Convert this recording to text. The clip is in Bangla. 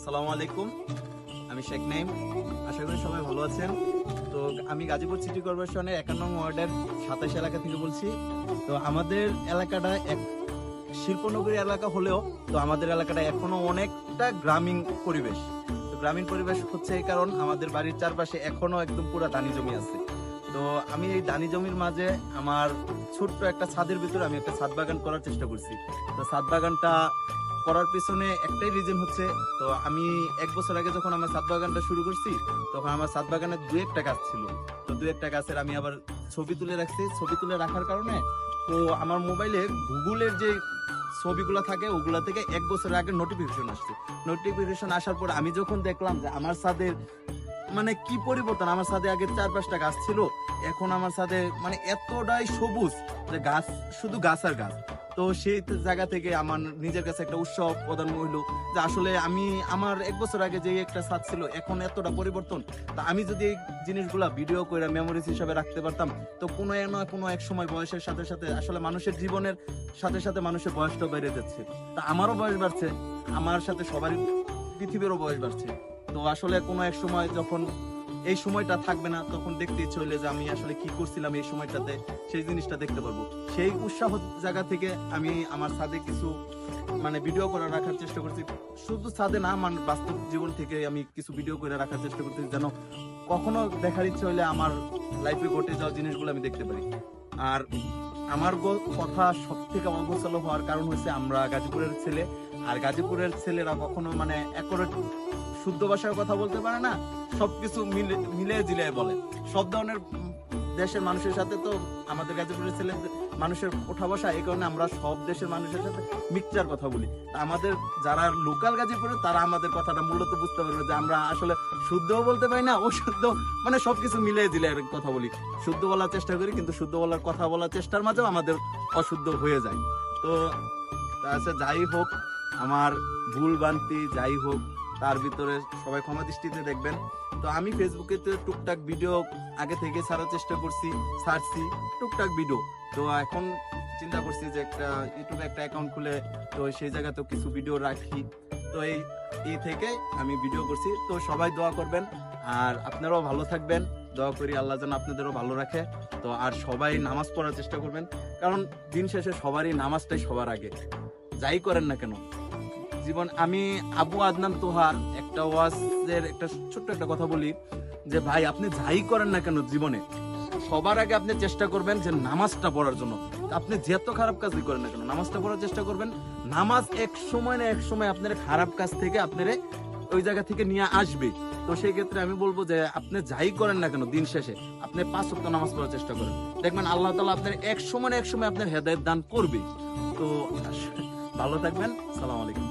আসসালামু আলাইকুম, আমি শেখ নাইম। আশা করি সবাই ভালো আছেন। তো আমি গাজীপুর সিটি কর্পোরেশনের 51 নং ওয়ার্ডের 27 এলাকা থেকে বলছি। তো আমাদের এলাকাটা এক শিল্পনগরী এলাকা হলেও তো আমাদের এলাকাটা এখনো অনেকটা গ্রামীণ পরিবেশ। তো গ্রামীণ পরিবেশ হচ্ছে এই কারণ আমাদের বাড়ির চারপাশে এখনো একদম পুরো ধানি জমি আছে। তো আমি এই ধানি জমির মাঝে আমার ছোট্ট একটা ছাদের ভিতরে আমি একটা ছাদ বাগান করার চেষ্টা করছি। তো ছাদ বাগানটা করার পিছনে একটাই রিজন হচ্ছে, তো আমি 1 বছর আগে যখন আমার ছাদ বাগানটা শুরু করছি তখন আমার ছাদ বাগানে 2-1টা গাছ ছিল। তো 2-1টা গাছের আমি আবার ছবি তুলে রাখছি। ছবি তুলে রাখার কারণে তো আমার মোবাইলে গুগলের যে ছবিগুলো থাকে ওগুলা থেকে 1 বছর আগে নোটিফিকেশন আসছে। নোটিফিকেশন আসার পর আমি যখন দেখলাম যে আমার ছাদের মানে কি পরিবর্তন, আমার ছাদে আগে 4-5টা গাছ ছিল, এখন আমার ছাদে মানে এতটাই সবুজ যে গাছ, শুধু গাছ আর গাছ। তো সেই জায়গা থেকে আমার নিজের কাছে একটা উৎসাহ প্রদান হইলো যে আসলে আমি আমার 1 বছর আগে যে একটা ছাদ ছিল এখন এতটা পরিবর্তন। তা আমি যদি এই জিনিসগুলা ভিডিও করে মেমোরিজ হিসাবে রাখতে পারতাম তো কোনো নয় কোনো এক সময় বয়সের সাথে সাথে আসলে মানুষের জীবনের সাথে সাথে মানুষের বয়সটা বেড়ে যাচ্ছে। তা আমারও বয়স বাড়ছে, আমার সাথে সবারই পৃথিবীরও বয়স বাড়ছে। তো আসলে কোনো এক সময় যখন এই সময়টা থাকবে না তখন দেখতে ইচ্ছে হইলে যে আমি আসলে কি করছিলাম এই সময়টাতে, সেই জিনিসটা দেখতে পারবো। সেই উৎসাহ জায়গা থেকে আমি আমার ছাদে কিছু মানে ভিডিও করে রাখার চেষ্টা করছি। শুধু ছাদে না, মানে বাস্তব জীবন থেকে আমি কিছু ভিডিও করে রাখার চেষ্টা করছি যেন কখনো দেখার ইচ্ছে হইলে আমার লাইফে ঘটে যাওয়া জিনিসগুলো আমি দেখতে পারি। আর আমার কথা সব থেকে অগোছালো হওয়ার কারণ হচ্ছে আমরা গাজীপুরের ছেলে, আর গাজীপুরের ছেলেরা কখনো মানে একরে শুদ্ধ ভাষায় কথা বলতে পারে না, সবকিছু মিলে জিলে বলে। সব ধরনের দেশের মানুষের সাথে তো আমাদের গাজীপুরের ছেলে মানুষের ওঠা বসা, এই কারণে আমরা সব দেশের মানুষের সাথে মিক্সচার কথা বলি। আমাদের যারা লোকাল গাজীপুরে তারা আমাদের কথাটা মূলত বুঝতে পারবে যে আমরা আসলে শুদ্ধও বলতে পারি না, অশুদ্ধ, মানে সবকিছু মিলে জিলে কথা বলি। শুদ্ধ বলার চেষ্টা করি কিন্তু শুদ্ধ বলার কথা বলার চেষ্টার মাঝেও আমাদের অশুদ্ধ হয়ে যায়। তো যাই হোক, আমার ভুল ভ্রান্তি যাই হোক তার ভিতরে সবাই ক্ষমা দৃষ্টিতে দেখবেন। তো আমি ফেসবুকে তো টুকটাক ভিডিও আগে থেকে ছাড়ার চেষ্টা করছি, ছাড়ছি টুকটাক ভিডিও। তো এখন চিন্তা করছি যে একটা ইউটিউবে একটা অ্যাকাউন্ট খুলে তো সেই জায়গাতেও কিছু ভিডিও রাখি। তো এই থেকে আমি ভিডিও করছি। তো সবাই দোয়া করবেন আর আপনারাও ভালো থাকবেন, দোয়া করি আল্লাহ যেন আপনাদেরও ভালো রাখে। তো আর সবাই নামাজ পড়ার চেষ্টা করবেন, কারণ দিন শেষে সবারই নামাজটাই সবার আগে, যাই করেন না কেন জীবন। আমি আবু আদনান তোহার একটা ওয়াজের একটা ছোট্ট একটা কথা বলি যে ভাই আপনি যাই করেন না কেন জীবনে সবার আগে আপনি চেষ্টা করবেন যে নামাজটা পড়ার জন্য। আপনি যত খারাপ কাজই করেন না কেন নামাজটা পড়ার চেষ্টা করবেন। নামাজ এক সময় না এক সময় আপনার খারাপ কাজ থেকে আপনার ওই জায়গা থেকে নিয়ে আসবে। তো সেই ক্ষেত্রে আমি বলবো যে আপনি যাই করেন না কেন দিন শেষে আপনি 5 ওয়াক্ত নামাজ পড়ার চেষ্টা করেন, দেখবেন আল্লাহ তাআলা আপনার এক সময় না এক সময় আপনার হেদায়েত দান করবে। তো ভালো থাকবেন, সালাম আলাইকুম।